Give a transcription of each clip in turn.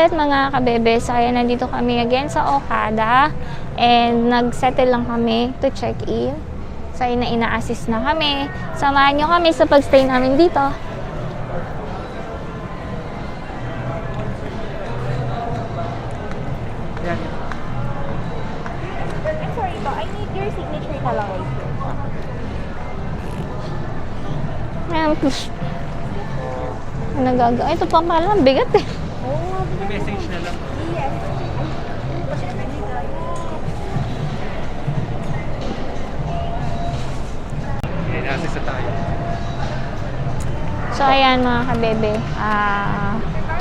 ulit mga kabebe. So ayan, nandito kami again sa Okada. And nag-settle lang kami to check-in. So ayun na, ina-assist na kami. Samahan nyo kami sa pag-stay namin dito. I'm sorry po, I need your signature na lang right here. Ayan, push. Nagaga. Ito pa pala, ang bigat eh. Oh, message na lang. yes. Ayan, assist na tayo. So ayan mga kabebe.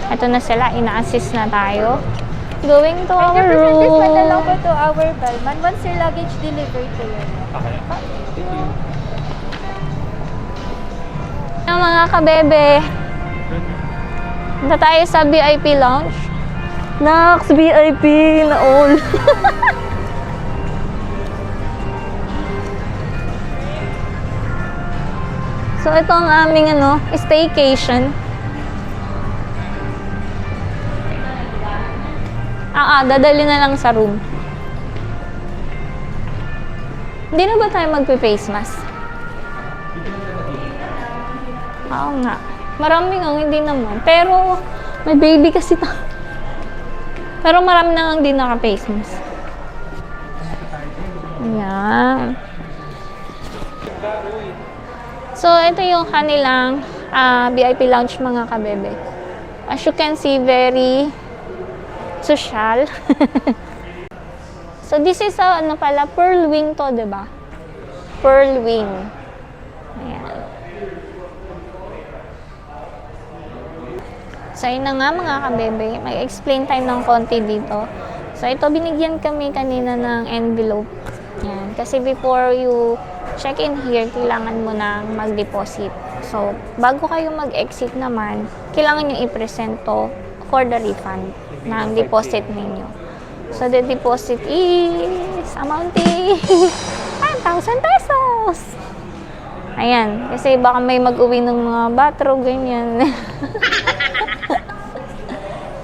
Ito na sila, ina-assist na tayo. Going to And our represent this one na lang room. po to our bellman once your luggage delivered to you. Okay. Thank you. Ayan, mga kabebe. Punta tayo sa VIP lounge. Nax, VIP na all. So ito ang aming staycation. Dadali na lang sa room. Hindi na ba tayo magpe-face mask? Oo nga. Marami nga, hindi naman. Pero, may baby kasi Pero marami na nga hindi naka-face mask. Ayan. So, ito yung kanilang VIP lounge mga kabebe. As you can see, very social. So, this is pearl wing to, diba? Pearl wing. Ayan. So, yun na nga mga kabebe. Mag-explain tayo ng konti dito. So, ito binigyan kami kanina ng envelope. Yan. Kasi before you check in here, kailangan mo nang mag-deposit. So, bago kayo mag-exit naman, kailangan nyo i-present to for the refund ng deposit ninyo. So, the deposit is amounting 5,000 pesos. Ayan. Kasi baka may mag-uwi ng mga bathrobe, ganyan.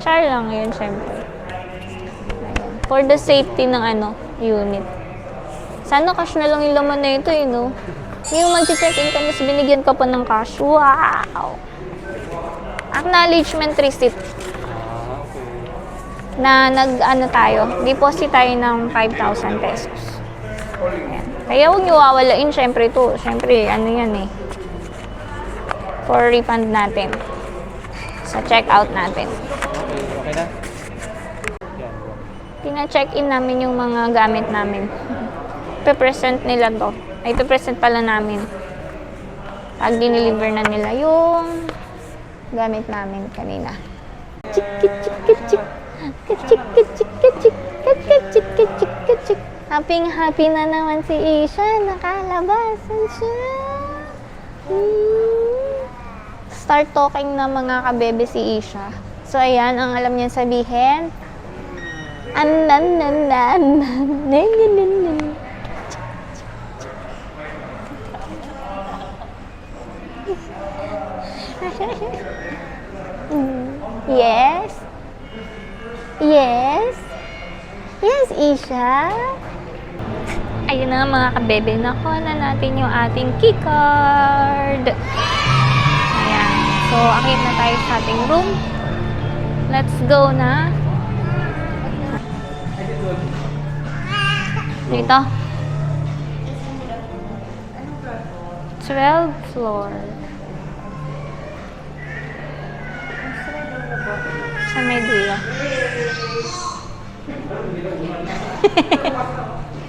Char lang yun, syempre. Ayan. For the safety ng unit. Sana cash na lang yung laman na ito, Yung mag-check-in ka, mas binigyan ka pa ng cash. Wow! Acknowledgement receipt. Na deposit tayo ng 5,000 pesos. Ayan. Kaya huwag nyo wawalain, syempre ito. Syempre, yan eh. For refund natin. Sa check-out natin. Okay na? Pina-check-in namin yung mga gamit namin. Ipe-present nila to. Ay, ipe-present pala namin. Pag dineliver na nila yung gamit namin kanina. Chik, chik, chik, chik. Kachik, kachik, kachik. Kachik, kachik, kachik. Happy na naman si Isha. Nakalabasan siya. Start talking na mga kabebe si Isha. So, ayan, ang alam niya sabihin. Yes? Yes? Yes, Isha? Ayun na mga kabebe, nakuha na natin yung ating keycard. Ayan. So, akit na tayo sa ating room. Let's go na. Dito. 12th floor. Sa may dulo.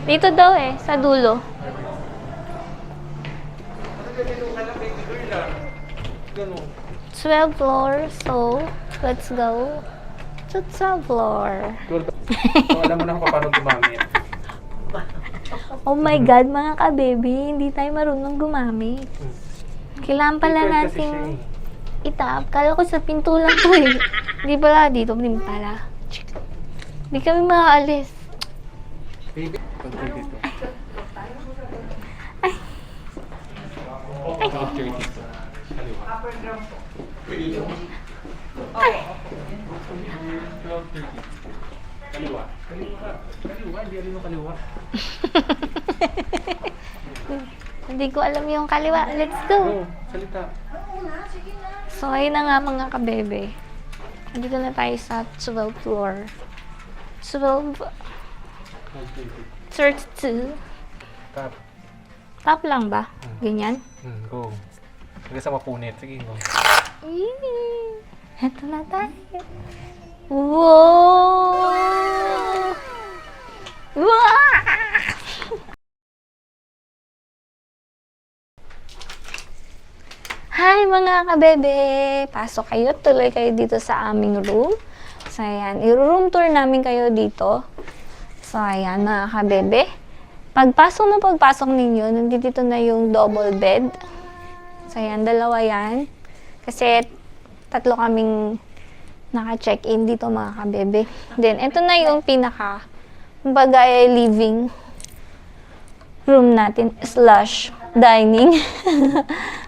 Dito daw sa dulo. Ganun. 12th floor, so let's go to 12th floor. So, alam mo na kung paano gumamit. Oh my God, mga ka-baby, hindi tayo marunong gumamit. Kailangan pala Keycard kasi siya nating itap. Kala ko sa pinto lang to Hindi pala, dito din pala. Hindi kami makaalis. Baby, control dito. Ay. Picture dito. Kaliwa. Kaliwa. Kaliwa. Kaliwa. Hindi alam yung kaliwa. Hindi ko alam yung kaliwa. Let's go! Oo, salita. So, ayun na nga mga kabebe. Dito na tayo sa 12th floor. 12, 32. Tap. Top lang ba? Ganyan? Go. Sige sa mapunit. Sige, go. Ito na tayo. Wow! Wow! Hi mga kabebe! Pasok kayo, tuloy kayo dito sa aming room. So ayan, i-room tour namin kayo dito. So ayan mga kabebe. Pagpasok ninyo, nandito na yung double bed. So ayan, dalawa yan. Kasi tatlo kaming naka-check-in dito mga kabebe. Then, ito na yung pinaka, kumbaga living room natin / dining.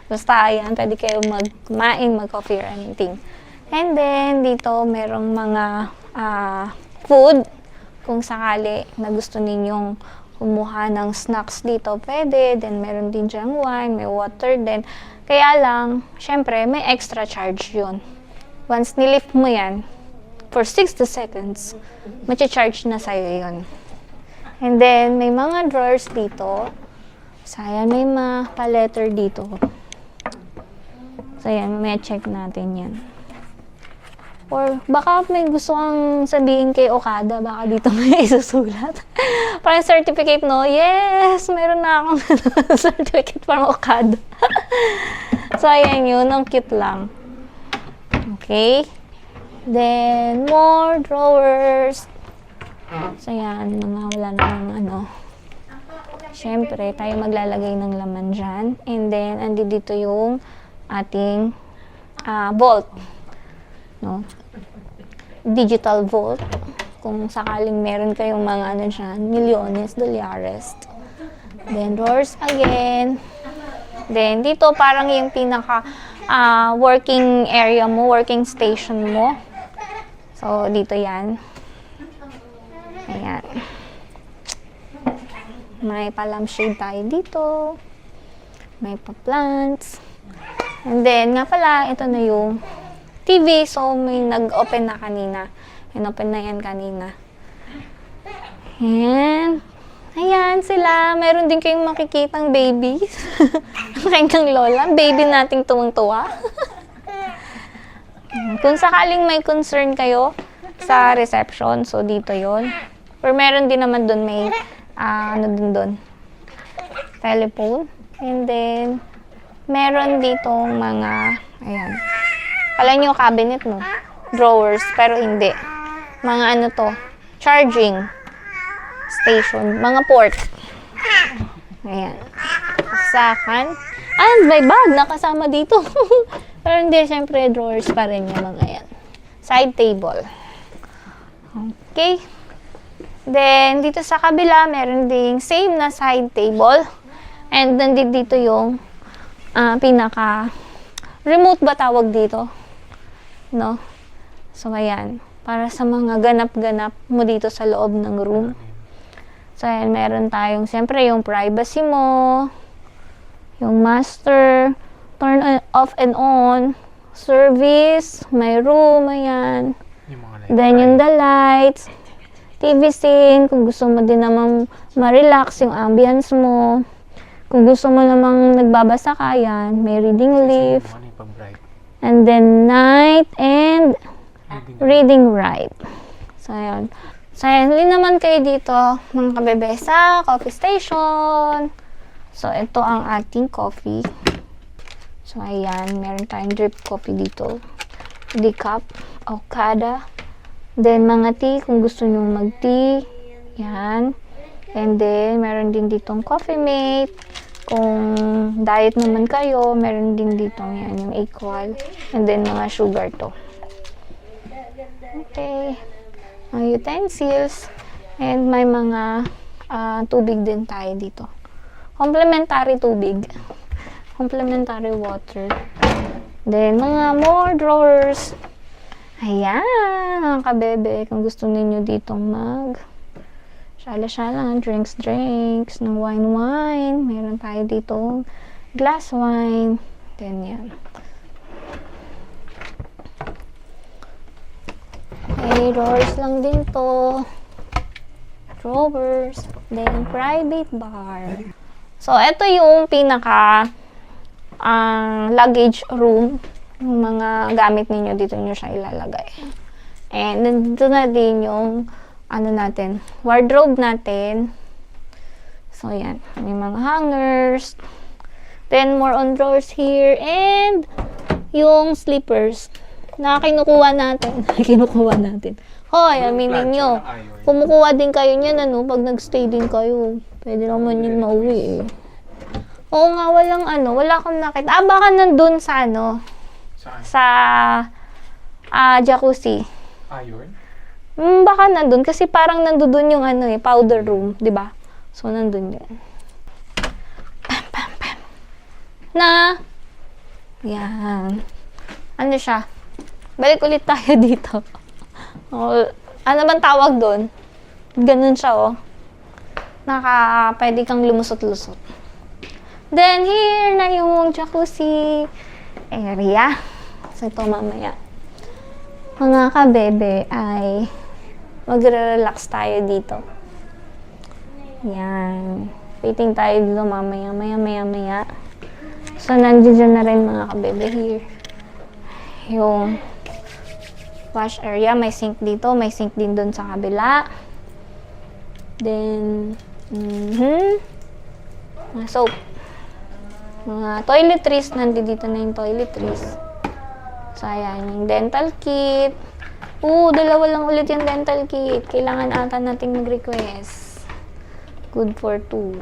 Basta ayan, pwede kayo mag-kumain, mag-coffee or anything. And then, dito merong mga food. Kung sakali na gusto ninyong kumuha ng snacks dito, pwede. Then, meron din dyan wine, may water din. Kaya lang, syempre, may extra charge yun. Once nilift mo yan, for 60 seconds, machi-charge na sa'yo yun. And then, may mga drawers dito. So, ayan, may mga pa-letter dito. So, ayan, may check natin yan. Or, baka may gusto kang sabihin kay Okada, baka dito may isusulat. Parang certificate, no? Yes! Meron na akong certificate from Okada. So, ayan yun. Ang cute lang. Okay. Then, more drawers. So, ayan. Wala namang ano. Siyempre, tayo maglalagay ng laman dyan. And then, andi dito yung ating vault. No? Digital vault. Kung sakaling meron kayong mga ano dyan, milyones, dolyares. Then, drawers again. Then, dito parang yung pinaka working area mo, working station mo. So, dito yan. Ayan. May pa-lampshade tayo dito. May pa-plants. And then, nga pala, ito na yung TV. So, may nag-open na kanina. In-open na yan kanina. And, ayan sila. Meron din kayong makikitang babies. Kanyang lola. Baby nating tuwang-tuwa. Kung sakaling may concern kayo sa reception, so dito yon. Or meron din naman doon may ano din doon, telephone. And then, meron ditong mga, ayan. Kala nyo cabinet, no? Drawers, pero hindi. Mga ano to, charging station, mga port. Ayan. Saksakan. And may bag nakasama dito. Pero hindi, syempre, drawers pa rin yung mga yan. Side table. Okay. Then, dito sa kabila, meron ding same na side table. And dito yung pinaka remote ba tawag dito? No? So, ayan. Para sa mga ganap-ganap mo dito sa loob ng room. So, ayan, meron tayong, siyempre, yung privacy mo, yung master, turn off and on, service, may room, ayan. Then, yung the lights, TV scene, kung gusto mo din namang ma-relax yung ambience mo. Kung gusto mo namang nagbabasa ka, yan, may reading leaf. And then, night and reading right. So, ayan. So, ayan, hindi naman kayo dito, mga kabebe, sa coffee station. So, ito ang ating coffee. So, ayan, meron tayong drip coffee dito. Decaf, Okada. Then, mga tea, kung gusto nyo mag-tea. Yan. And then, meron din ditong coffee mate. Kung diet naman kayo, meron din ditong yan, yung equal. And then, mga sugar to. Okay. Mga utensils. And may mga tubig din tayo dito. Complementary tubig. Complementary water. Then, mga more drawers. Ayan, mga kabebe, kung gusto ninyo ditong shala-shala, drinks, ng wine. Meron tayo dito glass wine. Then, yan. Okay, drawers lang din to. Drawers. Then, private bar. So, ito yung pinaka luggage room. Yung mga gamit ninyo, dito nyo siya ilalagay. And, nandito na din yung wardrobe natin. So, yan. May mga hangers. Then, more on drawers here. And, yung slippers na kinukuha natin. Hoy, aminin nyo. Kumukuha din kayo niyan, pag nagstay din kayo. Pwede naman yun mauwi, eh. Oo nga, wala akong nakita. Baka nandun sa, Saan? sa, jacuzzi. Iron? Baka nandun, kasi parang nandun yung powder room, di ba? So, nandun yun. Pam. Yan. Ano siya? Balik ulit tayo dito. Ano bang tawag doon? Ganun siya, pwede kang lumusot-lusot. Then, here na yung jacuzzi area. So, ito mamaya. Mga kabebe ay magre-relax tayo dito. Yan. Waiting tayo dito maya. So, nandiyan na rin mga kabebe here. Yung wash area, may sink dito, may sink din doon sa kabila. Then, mga soap. Mga toiletries, nandito na yung toiletries. So, ayan, yung dental kit. Dalawa lang ulit yung dental kit. Kailangan ata nating mag-request. Good for 2.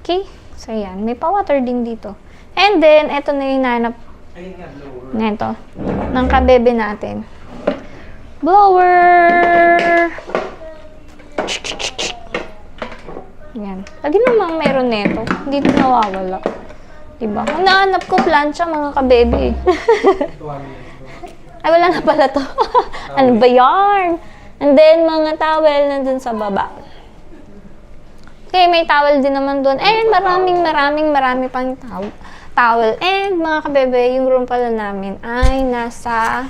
Okay. So, ayan. May pa-water din dito. And then, eto na yung nanap neto ng kabebe natin. Blower! Yan. Lagi namang meron neto. Hindi ito nawawala. Diba? Kung nahanap ko plancha, mga kabebe. Ay, wala na pala to. Ano ba yarn? And then, mga towel nandun sa baba. Okay, may towel din naman doon. And marami pang towel. And mga kabebe, yung room pala namin ay nasa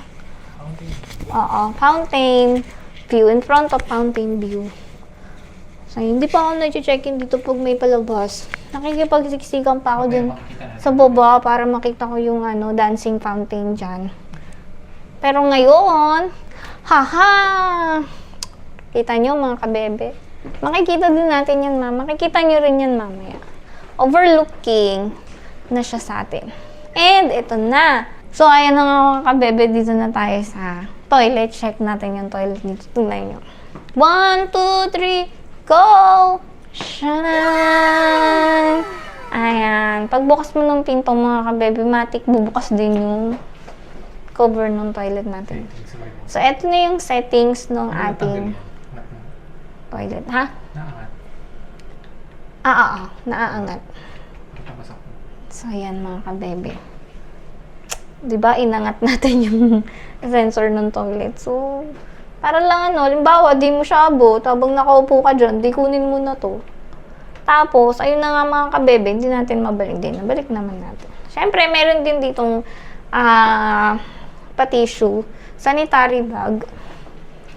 fountain view. In front of fountain view. So, hindi pa ako nag-check-in dito pag may palabas. Nakikipagsiksikan pa ako dun sa baba para makita ko yung dancing fountain dyan. Pero ngayon, kita nyo mga kabebe. Makikita din natin yan, makikita nyo rin yan mamaya. Overlooking na siya sa atin. And ito na. So, ayan na nga mga kabebe, dito na tayo sa toilet. Check natin yung toilet dito. Tingnan nyo. 1, 2, 3, go! Shanan! Ayan. Pagbukas mo ng pinto mga kabebe, matik bubukas din yung cover ng toilet natin. So, eto na yung settings ng ating toilet. Ha? Naangat. Naaangat. So, ayan mga kabebe. Diba, inangat natin yung sensor ng toilet. So, para lang limbawa, di mo siya abot, habang nakaupo ka dyan, di kunin mo na to. Tapos, ayun na nga mga kabebe, hindi natin mabalik din. Nabalik naman natin. Siyempre, meron din ditong pa-tissue, sanitary bag.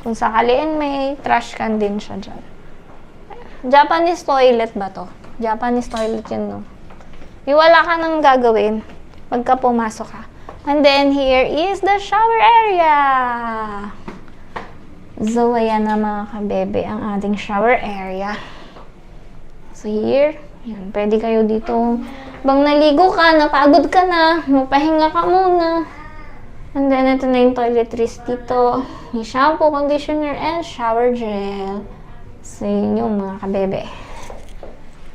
Kung sakaliin, may trash can din siya dyan. Japanese toilet ba to? Japanese toilet yun, no? Yung wala ka nang gagawin pagka pumasok ka. And then, here is the shower area. So, ayan na mga kabebe, ang ating shower area. So, here, yan, pwede kayo dito. Bang naligo ka, napagod ka na, magpahinga ka muna. And then, ito na yung toiletries dito. May shampoo, conditioner, and shower gel. So, yun yung mga kabebe.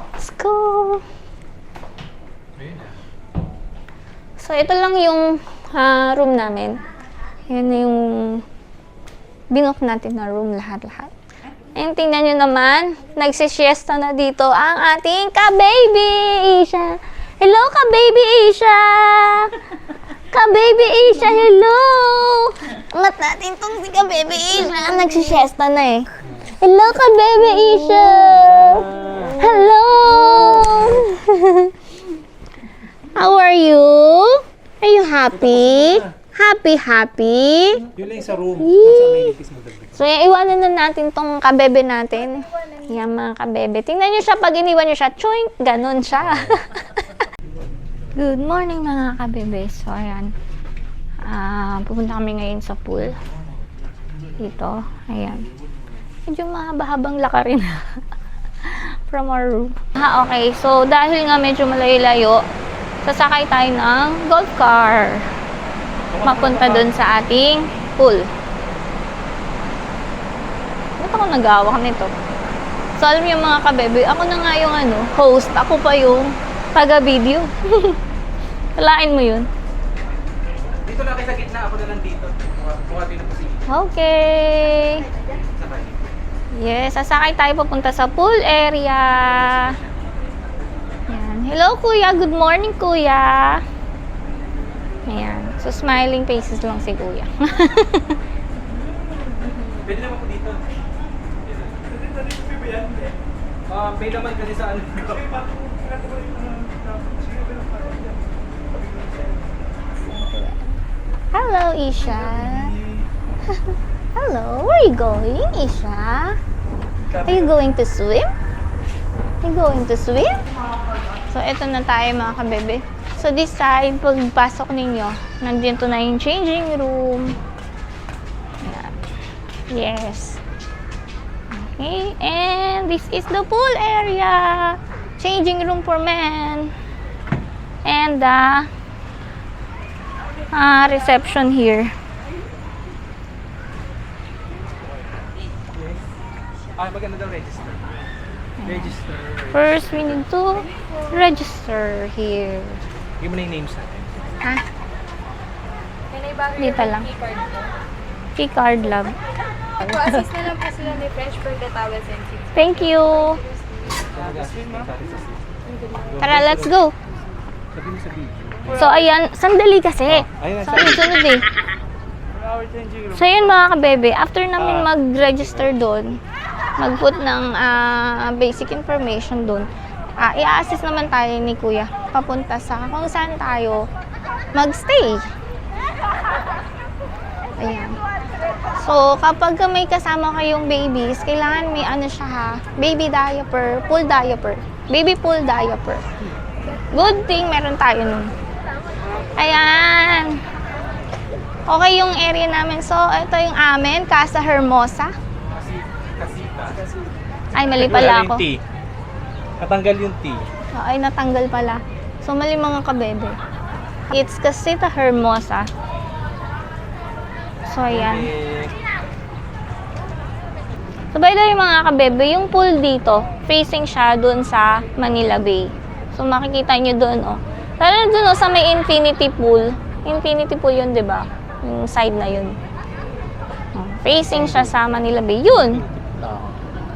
Let's go! So, ito lang yung room namin. Yan na yung binook natin na room lahat-lahat. And tingnan nyo naman, nagsisiesta na dito ang ating ka-baby Isha. Hello, ka-baby Isha! Ka-baby Isha, hello! Angat natin tong si ka-baby Isha. Nagsisiesta na eh. Hello, ka-baby Isha! Hello! How are you? Are you happy? Happy? Yun lang sa room. Kung saan may nipis mo dagdag. So, iwanan na natin tong kabebe natin. Yan mga kabebe. Tingnan nyo siya, pag iniwan nyo siya, choing, ganun siya. Good morning mga kabebe. So, ayan. Pupunta kami ngayon sa pool. Dito. Ayan. Medyo mahaba-habang lakarin from our room. Okay. So, dahil nga medyo malayo-layo, sasakay tayo ng golf car. Mapunta dun sa ating pool. Ba't ako nag-awak nito? So, alam niyo mga kabebe, ako na nga yung host. Ako pa yung taga-video. Walain mo yun. Dito lang kayo sa gitna. Ako na lang dito. Buhati na po sige. Okay. Sakay. Yes, sasakay tayo papunta sa pool area. Yan. Hello, kuya. Good morning, kuya. Ayan. So, smiling faces lang si kuya. Pwede naman po dito. Pwede naman kasi sa ano. Hello, Isha. Hello, where are you going, Isha? Are you going to swim? Are you going to swim? So, eto na tayo mga kabebe. So, this side, pagpasok ninyo, nandito na yung changing room. Ayan. Yes. Okay, and this is the pool area. Changing room for men. And the reception here. Maganda daw register. Register. First, we need to register here. Give mo na yung names natin. Ha? Can I borrow Dito lang. keycard ko? Key card love. Assist na lang po sila ni Fresh for the towels and seats. Thank you. Tara, let's go. Sabi mo sa video. So, ayan. Sandali kasi. Ayun, So, sunod eh. our changing room. So, yun mga kabebe. After namin mag-register doon, mag-put ng basic information doon, i-assist naman tayo ni kuya papunta sa kung saan tayo mag-stay. Ayan. So, kapag may kasama kayong babies, kailangan may siya ha, baby diaper, pool diaper. Baby pool diaper. Good thing meron tayo nun. Ayan. Okay yung area namin. So, ito yung amin, Casa Hermosa. Ay, mali pala ako. Natanggal yung T. Ay, natanggal pala. So, mali mga kabebe. It's Casita Hermosa. So, ayan. So, by the way mga kabebe, yung pool dito, facing siya dun sa Manila Bay. So, makikita nyo dun, oh. Lalo dun, oh, sa may infinity pool. Infinity pool yun, di ba? Yung side na yun. Oh, facing siya sa Manila Bay. Yun!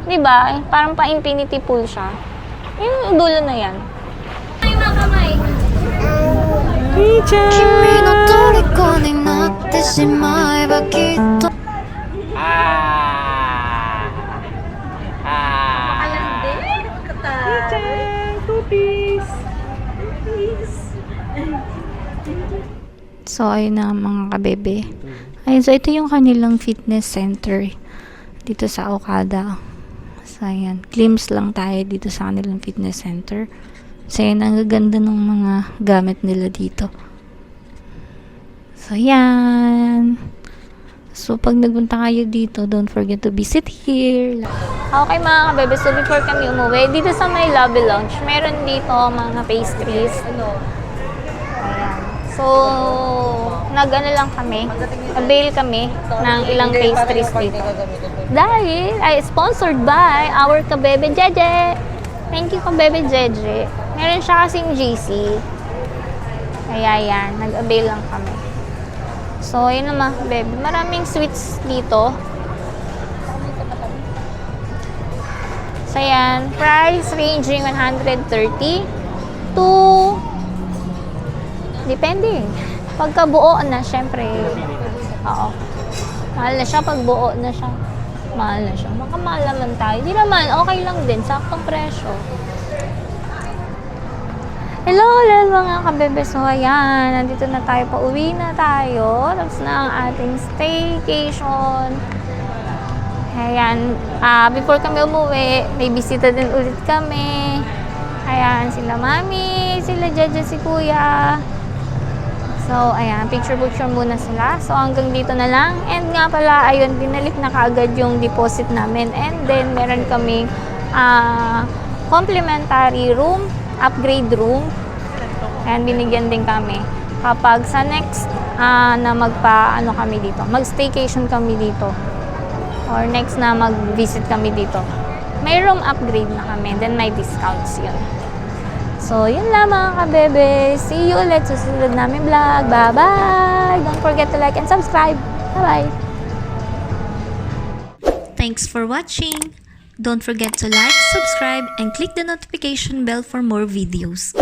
Di ba? Parang pa-infinity pool siya. Yung dulo na yan. Ay, mga kamay! 君の虜になってしまえばきっと So, ayun na mga kabebe. Ayun, so ito yung kanilang fitness center dito sa Okada. So, ayan. Glimpse lang tayo dito sa kanilang fitness center. So, ayan. Ang gaganda ng mga gamit nila dito. So, ayan. So, pag nagpunta kayo dito, don't forget to visit here. Okay mga kabebe, so before kami umuwi, dito sa may lobby lounge, meron dito mga pastries. Ayan. So, nag-ano lang kami, avail kami ng ilang pastries dito. Dahil ay sponsored by our kabebe Jeje. Thank you kabebe Jeje. Meron siya kasing GC. Kaya yan, nag-avail lang kami. So, yun naman kabebe. Maraming sweets dito. So, yan. Price ranging 130 to depende. Pagka buo na, syempre, oo. Mahal na siya pag buo na siya. Mahal na siya. Baka mahal naman tayo. Di naman, okay lang din. Saktong presyo. Hello ulit mga kabebe. So ayan, nandito na tayo. Pauwi na tayo. Tapos na ang ating staycation. Ayan, before kami umuwi, may bisita din ulit kami. Ayan, sila mami, sila Jaja, si kuya. So, ayan, picture muna sila. So, hanggang dito na lang. And nga pala, ayun, binalik na kaagad yung deposit namin. And then, meron kaming complimentary room, upgrade room. And binigyan din kami. Kapag sa next na mag-staycation kami dito. Or next na mag-visit kami dito. May room upgrade na kami. Then, may discounts yun. So, yun lang mga kabebe. See you ulit sa susunod namin vlog. Bye-bye! Don't forget to like and subscribe. Bye-bye! Thanks for watching. Don't forget to like, subscribe, and click the notification bell for more videos.